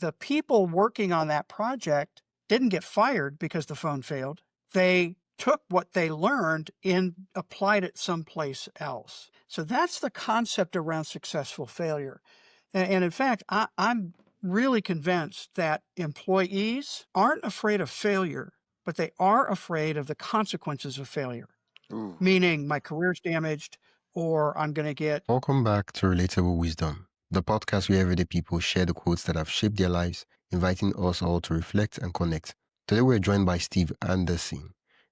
The people working on that project didn't get fired because the phone failed. They took what they learned and applied it someplace else. So that's the concept around successful failure. And in fact, I'm really convinced that employees aren't afraid of failure, but they are afraid of the consequences of failure, Ooh. meaning my career's damaged or I'm going to get. Welcome back to Relatable Wisdom, the podcast where everyday people share the quotes that have shaped their lives, inviting us all to reflect and connect. Today we're joined by Steve Anderson,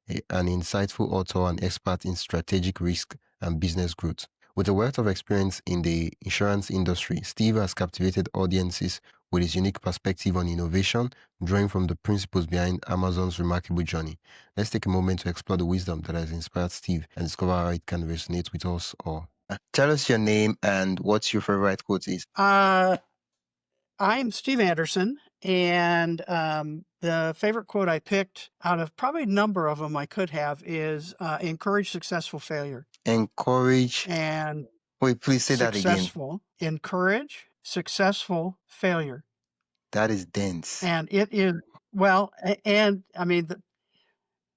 an insightful author and expert in strategic risk and business growth. With a wealth of experience in the insurance industry, Steve has captivated audiences with his unique perspective on innovation, drawing from the principles behind Amazon's remarkable journey. Let's take a moment to explore the wisdom that has inspired Steve and discover how it can resonate with us all. Tell us your name and what your favorite quote is. I'm Steve Anderson, and the favorite quote I picked out of probably a number of them I could have is encourage successful failure. Encourage. And Wait, please say that again. successful, encourage successful failure. That is dense. And it is, well, and I mean,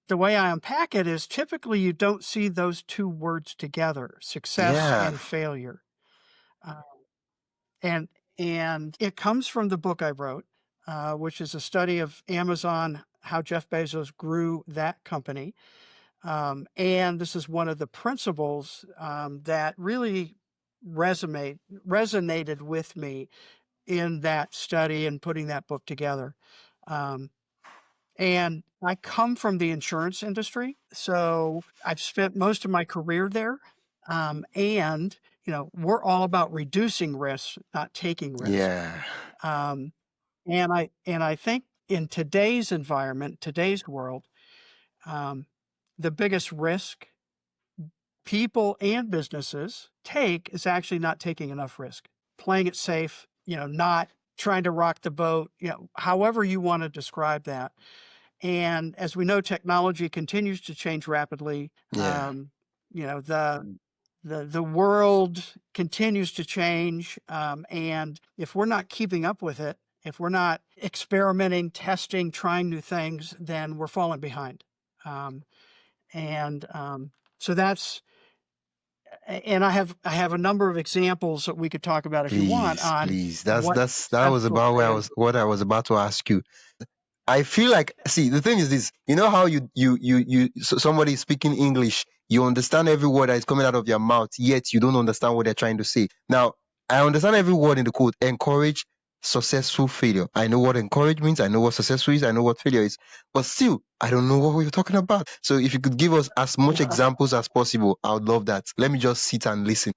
the way I unpack it is typically you don't see those two words together, success Yeah. and failure. And it comes from the book I wrote, which is a study of Amazon, how Jeff Bezos grew that company. And this is one of the principles that really resonated with me in that study and putting that book together. And I come from the insurance industry, so I've spent most of my career there. And we're all about reducing risks, not taking risks. Yeah. And I think in today's environment, today's world, the biggest risk people and businesses take is actually not taking enough risk, playing it safe, not trying to rock the boat, however you want to describe that. And as we know, technology continues to change rapidly. Yeah. The world continues to change. And if we're not keeping up with it, if we're not experimenting, testing, trying new things, then we're falling behind. So that's, and I have a number of examples that we could talk about if you want on. Please. That was about what I was about to ask you. I feel like, see, the thing is this, you know how somebody speaking English, you understand every word that is coming out of your mouth, yet you don't understand what they're trying to say. Now, I understand every word in the quote, encourage successful failure. I know what encourage means. I know what successful is. I know what failure is. But still, I don't know what we're talking about. So if you could give us as much examples as possible, I would love that. Let me just sit and listen.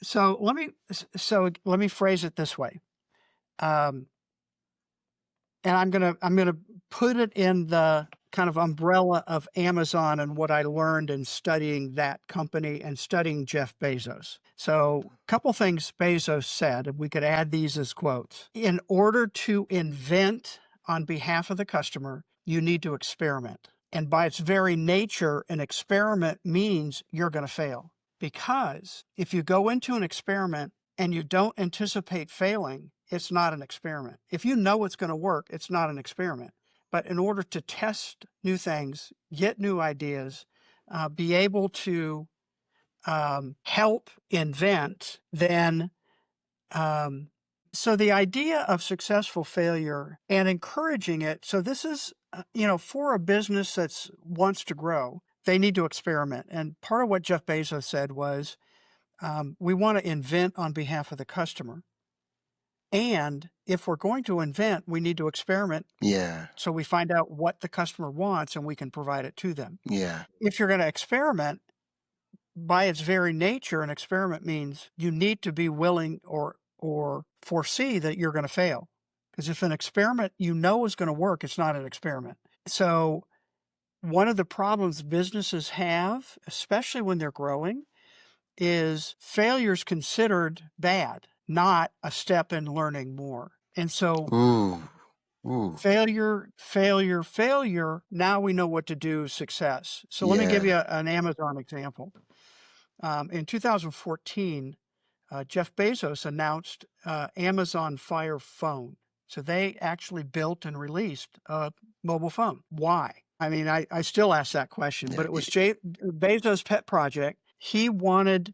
So let me phrase it this way. And I'm gonna put it in the kind of umbrella of Amazon and what I learned in studying that company and studying Jeff Bezos. So a couple things Bezos said, and we could add these as quotes. In order to invent on behalf of the customer, you need to experiment. And by its very nature, an experiment means you're going to fail. Because if you go into an experiment and you don't anticipate failing, it's not an experiment. If you know it's going to work, it's not an experiment. But in order to test new things, get new ideas, be able to help invent, then so the idea of successful failure and encouraging it. So this is, for a business that wants to grow, they need to experiment. And part of what Jeff Bezos said was, we want to invent on behalf of the customer. And if we're going to invent, we need to experiment. Yeah. So we find out what the customer wants and we can provide it to them. Yeah. If you're going to experiment, by its very nature, an experiment means you need to be willing or foresee that you're going to fail. Because if an experiment is going to work, it's not an experiment. So one of the problems businesses have, especially when they're growing, is failure's considered bad, not a step in learning more. And so failure, now we know what to do, success. So let me give you an Amazon example. In 2014, Jeff Bezos announced Amazon Fire Phone. So they actually built and released a mobile phone. Why? I mean, I still ask that question, Yeah. but it was Bezos' pet project. He wanted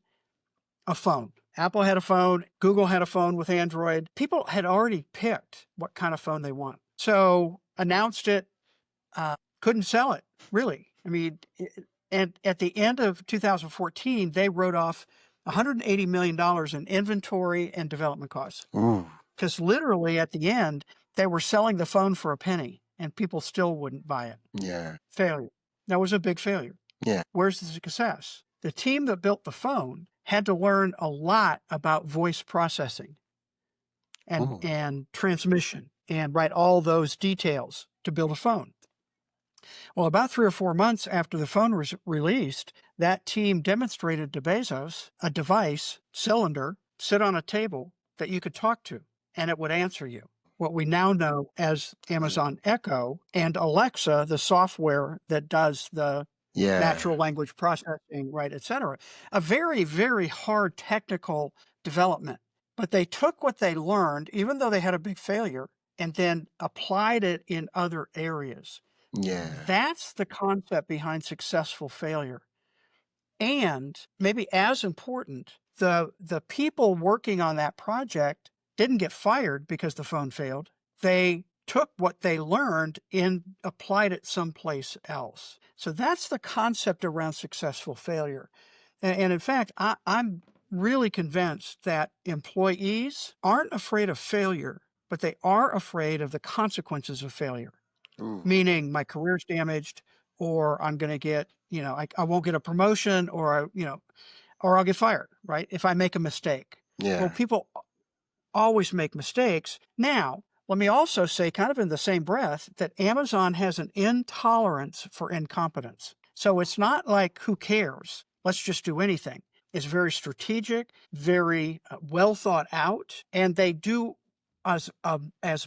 a phone. Apple had a phone, Google had a phone with Android. People had already picked what kind of phone they want. So announced it, couldn't sell it, really. I mean, and at the end of 2014, they wrote off $180 million in inventory and development costs. Ooh. Because literally at the end, they were selling the phone for a penny and people still wouldn't buy it. Yeah. Failure. That was a big failure. Yeah. Where's the success? The team that built the phone had to learn a lot about voice processing Ooh. and transmission and write all those details to build a phone. Well, about 3 or 4 months after the phone was released, that team demonstrated to Bezos a device, cylinder, sit on a table that you could talk to, and it would answer you. What we now know as Amazon Echo and Alexa, the software that does the Yeah. natural language processing, right, et cetera. A very, very hard technical development. But they took what they learned, even though they had a big failure, and then applied it in other areas. Yeah. That's the concept behind successful failure. And maybe as important, the people working on that project didn't get fired because the phone failed. They took what they learned and applied it someplace else. So that's the concept around successful failure. And in fact, I'm really convinced that employees aren't afraid of failure, but they are afraid of the consequences of failure. Ooh. Meaning my career's damaged, or I'm going to get, I won't get a promotion, or or I'll get fired, right? If I make a mistake. Yeah. Well, people always make mistakes. Now, let me also say, kind of in the same breath, that Amazon has an intolerance for incompetence. So it's not like, who cares? Let's just do anything. It's very strategic, very well thought out, and they do as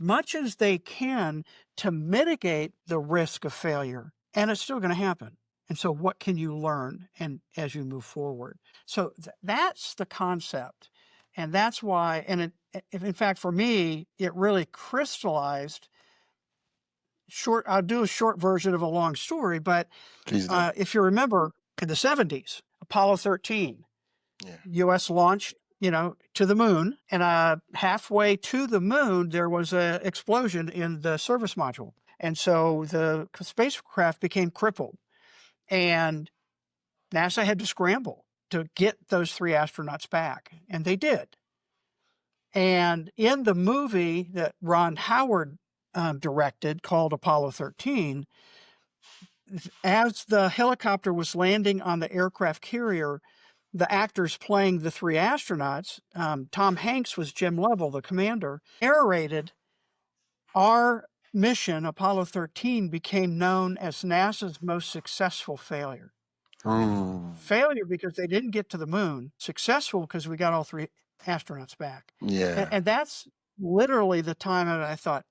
much as they can to mitigate the risk of failure, and it's still going to happen. And so what can you learn and as you move forward? So that's the concept. And that's why, and in fact, for me, it really crystallized I'll do a short version of a long story, but Please do. if you remember in the 70s, Apollo 13, Yeah. US launched, to the moon, and halfway to the moon, there was an explosion in the service module. And so the spacecraft became crippled, and NASA had to scramble to get those 3 astronauts back, and they did. And in the movie that Ron Howard directed called Apollo 13, as the helicopter was landing on the aircraft carrier, the actors playing the 3 astronauts, Tom Hanks was Jim Lovell, the commander, narrated, our mission, Apollo 13, became known as NASA's most successful failure. Ooh. Failure because they didn't get to the moon. Successful because we got all 3 astronauts back. Yeah. And that's literally the time that I thought,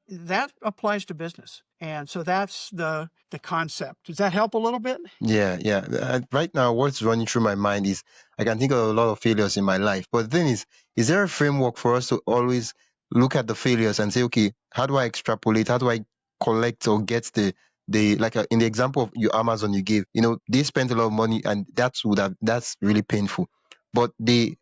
that applies to business. And so that's the concept. Does that help a little bit? Yeah, yeah. Right now, what's running through my mind is I can think of a lot of failures in my life. But the thing is there a framework for us to always look at the failures and say, okay, how do I extrapolate? How do I collect or get the like in the example of your Amazon you gave, they spent a lot of money and that's really painful. But they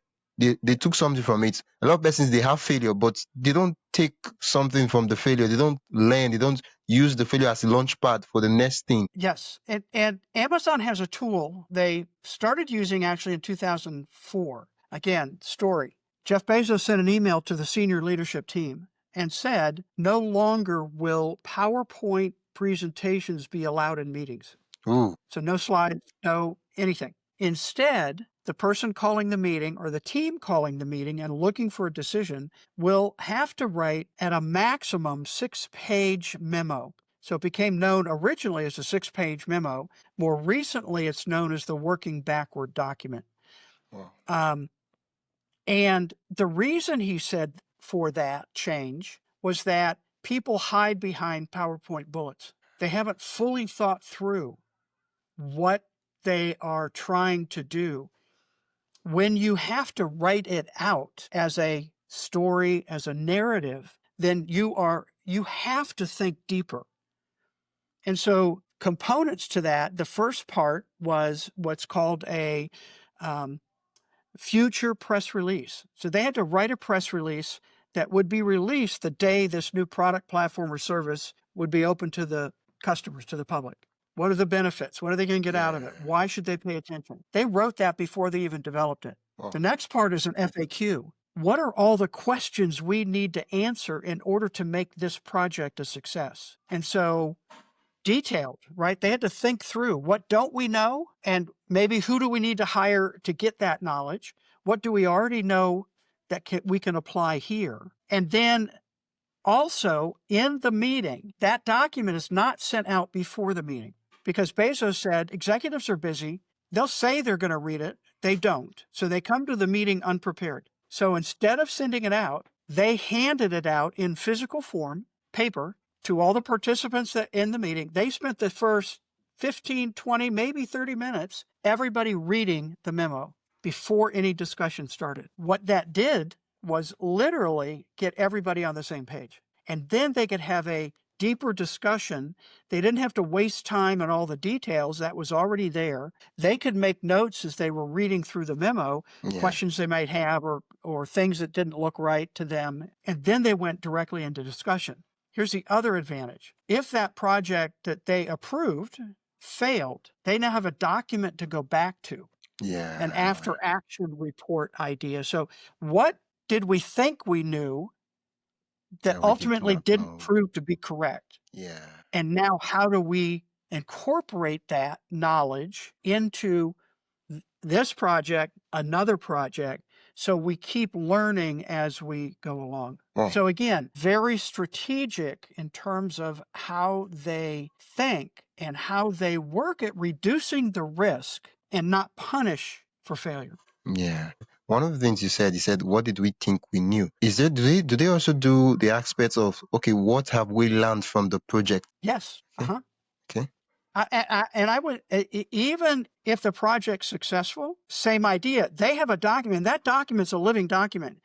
took something from it. A lot of persons they have failure, but they don't take something from the failure. They don't learn. They don't use the failure as a launch pad for the next thing. Yes. And Amazon has a tool they started using actually in 2004. Again, story. Jeff Bezos sent an email to the senior leadership team and said, no longer will PowerPoint presentations be allowed in meetings. Ooh. So no slides, no anything. Instead, the person calling the meeting or the team calling the meeting and looking for a decision will have to write at a maximum 6-page memo. So it became known originally as a 6-page memo. More recently, it's known as the working backward document. Wow. And the reason he said for that change was that people hide behind PowerPoint bullets. They haven't fully thought through what they are trying to do. When you have to write it out as a story, as a narrative, then you have to think deeper. And so components to that, the first part was what's called a future press release. So they had to write a press release that would be released the day this new product, platform, or service would be open to the customers, to the public. What are the benefits? What are they going to get out of it? Why should they pay attention? They wrote that before they even developed it. Oh. The next part is an FAQ. What are all the questions we need to answer in order to make this project a success? And so detailed, right? They had to think through, what don't we know? And maybe who do we need to hire to get that knowledge? What do we already know that we can apply here? And then also in the meeting, that document is not sent out before the meeting, because Bezos said executives are busy. They'll say they're going to read it. They don't. So they come to the meeting unprepared. So instead of sending it out, they handed it out in physical form, paper, to all the participants that in the meeting. They spent the first 15, 20, maybe 30 minutes, everybody reading the memo before any discussion started. What that did was literally get everybody on the same page. And then they could have a deeper discussion. They didn't have to waste time on all the details that was already there. They could make notes as they were reading through the memo, questions they might have or things that didn't look right to them. And then they went directly into discussion. Here's the other advantage. If that project that they approved failed, they now have a document to go back to. An after action report idea. So what did we think we knew that ultimately didn't prove to be correct? And now how do we incorporate that knowledge into this project, another project, so we keep learning as we go along? So again, very strategic in terms of how they think and how they work at reducing the risk and not punish for failure. One of the things you said, what did we think we knew? Is there, do they also do the aspects of, okay, what have we learned from the project? Yes. Okay. And I would, even if the project's successful, same idea. They have a document. That document's a living document.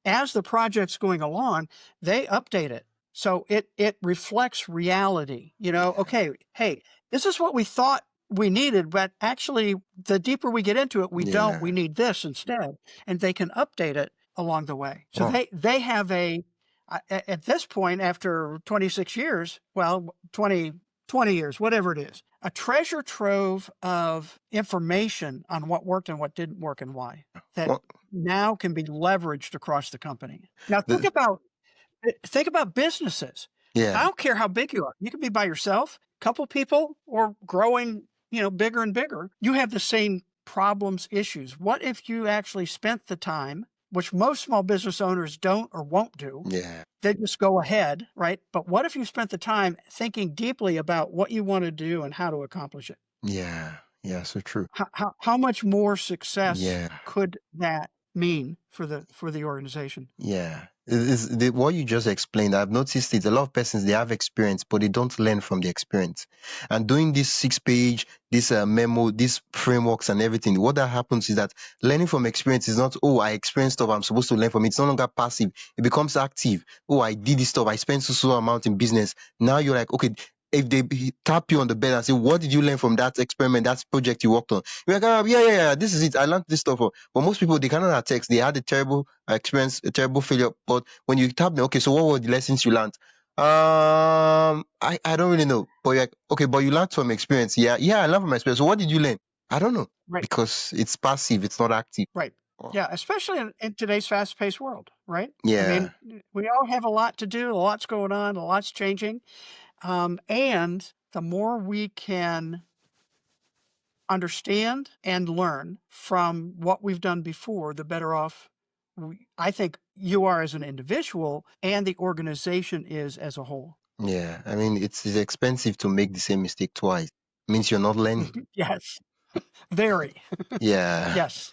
As the project's going along, they update it. So it reflects reality. Okay, hey, this is what we thought we needed, but actually the deeper we get into it, we don't. We need this instead. And they can update it along the way. So they have at this point, after 26 years, well, 20 years, whatever it is, a treasure trove of information on what worked and what didn't work and why, that now can be leveraged across the company. Now think about businesses. I don't care how big you are. You can be by yourself, couple people, or growing, bigger and bigger. You have the same problems, issues. What if you actually spent the time, which most small business owners don't or won't do? They just go ahead, right? But what if you spent the time thinking deeply about what you want to do and how to accomplish it? So true. How much more success could that mean for the organization? What you just explained, I've noticed it. A lot of persons, they have experience, but they don't learn from the experience. And doing this 6-page, this memo, these frameworks and everything, what that happens is that learning from experience is not, I experienced stuff, I'm supposed to learn from it. It's no longer passive. It becomes active. I did this stuff. I spent so amount in business. Now you're like, okay, if they tap you on the bed and say, what did you learn from that experiment, that project you worked on? You're like, yeah, this is it. I learned this stuff. But most people, they cannot attest. They had a terrible experience, a terrible failure. But when you tap them, okay, so what were the lessons you learned? I don't really know. But you're like, okay, but you learned from experience. Yeah, I learned from my experience. So what did you learn? I don't know. Right. Because it's passive. It's not active. Right. Yeah, especially in today's fast-paced world, right? Yeah. I mean, we all have a lot to do, a lot's going on, a lot's changing. And the more we can understand and learn from what we've done before, the better off I think you are as an individual and the organization is as a whole. Yeah, I mean, it's expensive to make the same mistake twice. It means you're not learning. Yes, very. Yeah. Yes.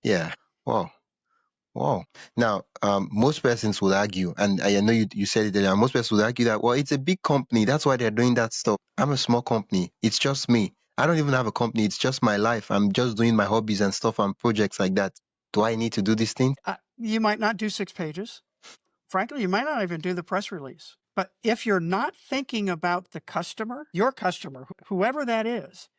Yeah. Wow. Now, most persons would argue, and I know you said it earlier, most persons would argue that, well, it's a big company. That's why they're doing that stuff. I'm a small company. It's just me. I don't even have a company. It's just my life. I'm just doing my hobbies and stuff and projects like that. Do I need to do this thing? You might not do 6 pages. Frankly, you might not even do the press release. But if you're not thinking about the customer, your customer, whoever that is,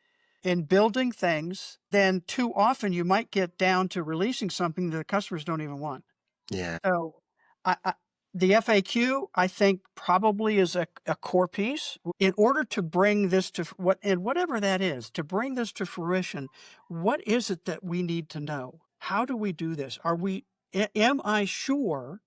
in building things, then too often you might get down to releasing something that the customers don't even want. Yeah. So I the FAQ, I think, probably is a core piece. In order to bring this to whatever that is, to bring this to fruition, what is it that we need to know? How do we do this? Am I sure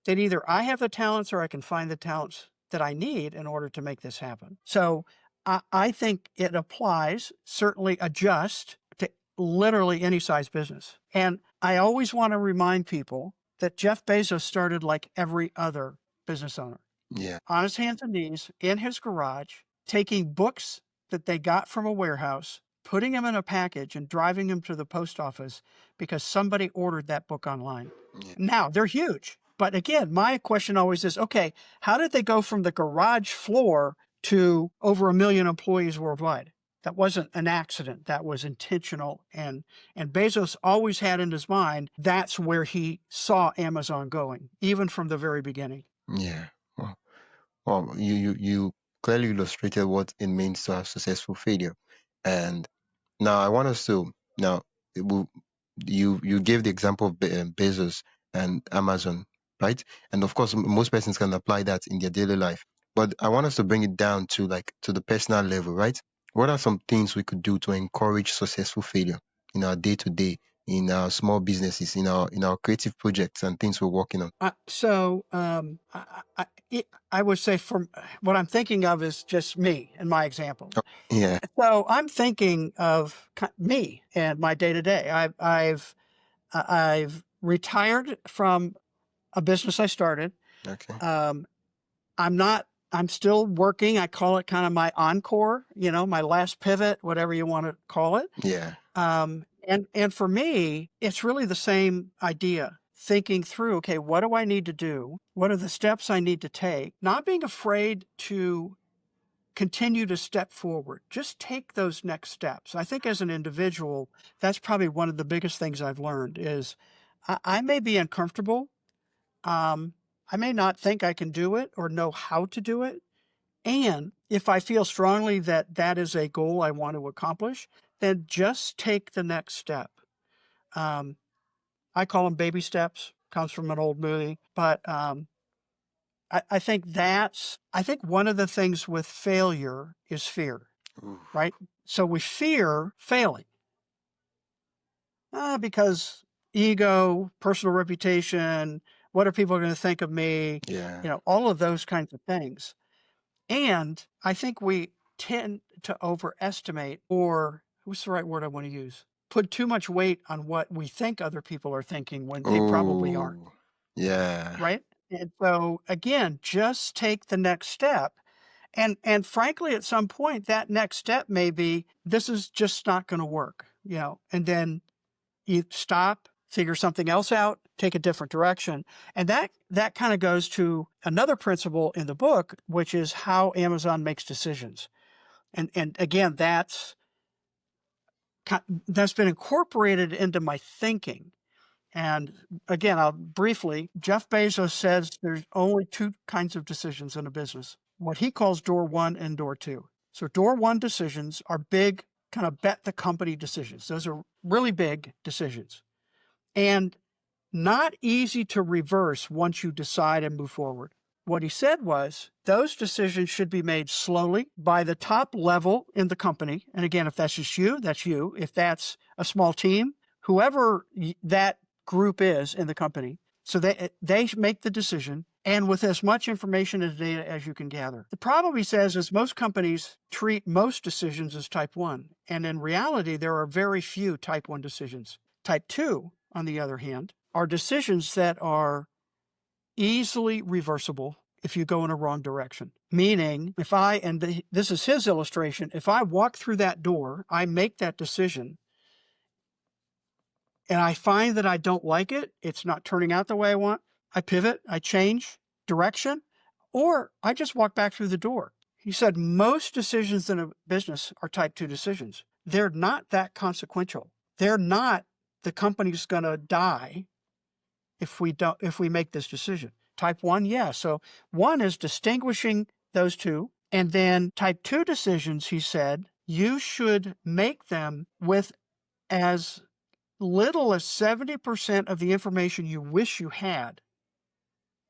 that either I have the talents or I can find the talents that I need in order to make this happen? So I think it applies, certainly adjust to literally any size business. And I always want to remind people that Jeff Bezos started like every other business owner, Yeah. on his hands and knees in his garage, taking books that they got from a warehouse, putting them in a package and driving them to the post office because somebody ordered that book online. Yeah. Now, they're huge. But again, my question always is, okay, how did they go from the garage floor to over 1 million employees worldwide? That wasn't an accident. That was intentional. And Bezos always had in his mind, that's where he saw Amazon going, even from the very beginning. Yeah. Well, you clearly illustrated what it means to have successful failure. And now I want us to now it will, you gave the example of Bezos and Amazon, right? And of course, most persons can apply that in their daily life. But I want us to bring it down to like to the personal level, right? What are some things we could do to encourage successful failure in our day to day, in our small businesses, in our creative projects and things we're working on? I would say from what I'm thinking of is just me and my example. Oh, yeah. So I'm thinking of me and my day to day. I've retired from a business I started. Okay. Um, I'm still working. I call it kind of my encore, my last pivot, whatever you want to call it. Yeah. And for me, it's really the same idea. Thinking through, okay, what do I need to do? What are the steps I need to take? Not being afraid to continue to step forward. Just take those next steps. I think as an individual, that's probably one of the biggest things I've learned is I may be uncomfortable. I may not think I can do it or know how to do it. And if I feel strongly that that is a goal I want to accomplish, then just take the next step. Um, I call them baby steps, comes from an old movie, but I think one of the things with failure is fear, Ooh, right? So we fear failing because ego, personal reputation, what are people going to think of me? yeah. All of those kinds of things. And I think we tend to overestimate, or what's the right word I want to use? Put too much weight on what we think other people are thinking when they probably aren't, Oh, yeah. right? And so again, just take the next step. And frankly, at some point, that next step may be, this is just not going to work, and then you stop, figure something else out, take a different direction. And that kind of goes to another principle in the book, which is how Amazon makes decisions. And again, that's been incorporated into my thinking. And again, Jeff Bezos says there's only 2 kinds of decisions in a business, what he calls door 1 and door 2. So door 1 decisions are big, kind of bet the company decisions. Those are really big decisions and not easy to reverse once you decide and move forward. What he said was those decisions should be made slowly by the top level in the company. And again, if that's just you, that's you. If that's a small team, whoever that group is in the company. So they make the decision and with as much information and data as you can gather. The problem, he says, is most companies treat most decisions as type 1. And in reality, there are very few type 1 decisions. Type 2, on the other hand, are decisions that are easily reversible if you go in a wrong direction. Meaning, this is his illustration, if I walk through that door, I make that decision, and I find that I don't like it, it's not turning out the way I want, I pivot, I change direction, or I just walk back through the door. He said most decisions in a business are type 2 decisions. They're not that consequential. They're not the company's going to die if we make this decision. Type 1, yeah. So 1 is distinguishing those two. And then type 2 decisions, he said, you should make them with as little as 70% of the information you wish you had.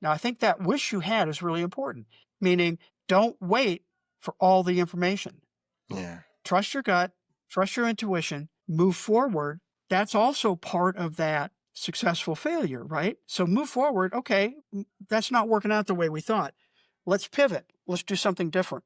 Now, I think that wish you had is really important, meaning don't wait for all the information. Yeah. Trust your gut, trust your intuition, move forward. That's also part of that successful failure, right? So move forward. Okay, that's not working out the way we thought. Let's pivot. Let's do something different.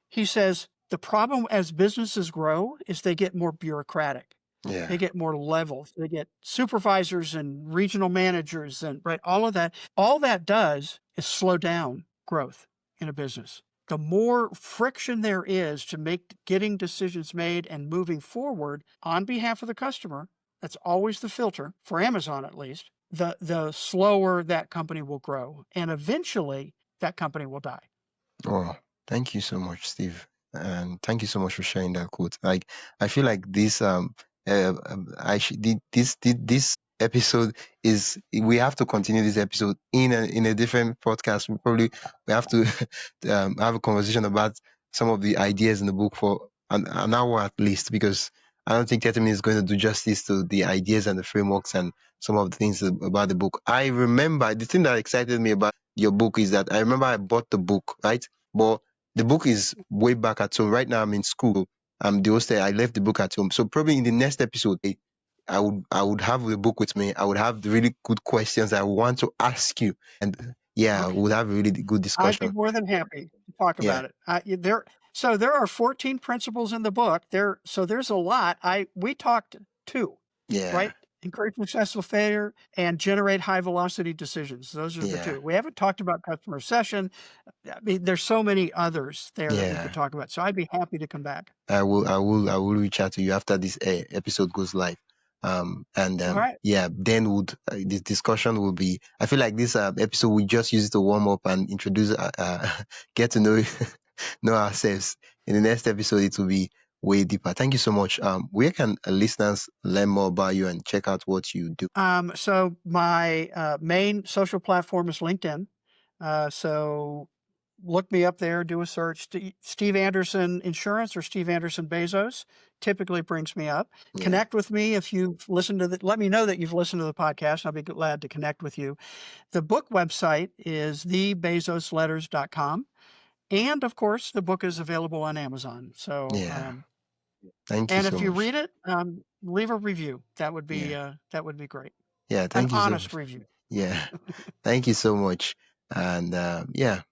He says the problem as businesses grow is they get more bureaucratic. Yeah. They get more levels. They get supervisors and regional managers and right, all of that. All that does is slow down growth in a business. The more friction there is to make getting decisions made and moving forward on behalf of the customer, that's always the filter for Amazon at least, the slower that company will grow. And eventually that company will die. Oh, thank you so much, Steve, and thank you so much for sharing that quote. Like, I feel like this episode is we have to continue this episode in a different podcast. We have to have a conversation about some of the ideas in the book for an hour at least, because I don't think 30 minutes is going to do justice to the ideas and the frameworks and some of the things about the book. I remember the thing that excited me about your book is that I remember I bought the book, right? But the book is way back at home. Right now I'm in school. I'm the hostel. I left the book at home. So probably in the next episode, I would have the book with me. I would have the really good questions I want to ask you. And yeah, Okay. we'll have a really good I'd be discussion. more than happy to talk Yeah. about it. There are 14 principles in the book. There's a lot. We talked 2, Yeah. right? Encourage successful failure and generate high velocity decisions. Those are the Yeah. 2. We haven't talked about customer obsession. I mean, there's so many others there that we Yeah. could talk about. So I'd be happy to come back. I will reach out to you after this episode goes live. And All right. yeah, then this discussion will be. I feel like this episode we just use it to warm up and introduce, get to know know ourselves. In the next episode, it will be way deeper. Thank you so much. Where can listeners learn more about you and check out what you do? So my main social platform is LinkedIn. So look me up there, do a search. Steve Anderson Insurance or Steve Anderson Bezos typically brings me up. Yeah. Connect with me if you've listened to let me know that you've listened to the podcast. I'll be glad to connect with you. The book website is thebezosletters.com. And of course, the book is available on Amazon. So, Yeah. Thank you and so if you much. read it, leave a review. That would be great. Yeah, An thank you so honest much. review. Yeah, thank you so much. And yeah,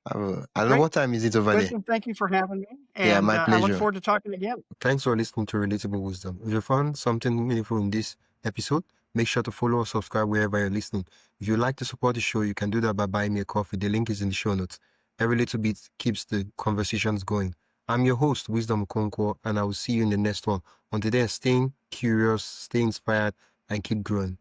I don't know Great. what time is it over there. Wisdom, thank you for having me. Yeah, And my I look pleasure. forward to talking again. Thanks for listening to Relatable Wisdom. If you found something meaningful in this episode, make sure to follow or subscribe wherever you're listening. If you'd like to support the show, you can do that by buying me a coffee. The link is in the show notes. Every little bit keeps the conversations going. I'm your host, Wisdom Okonkwo, and I will see you in the next one. Until then, stay curious, stay inspired, and keep growing.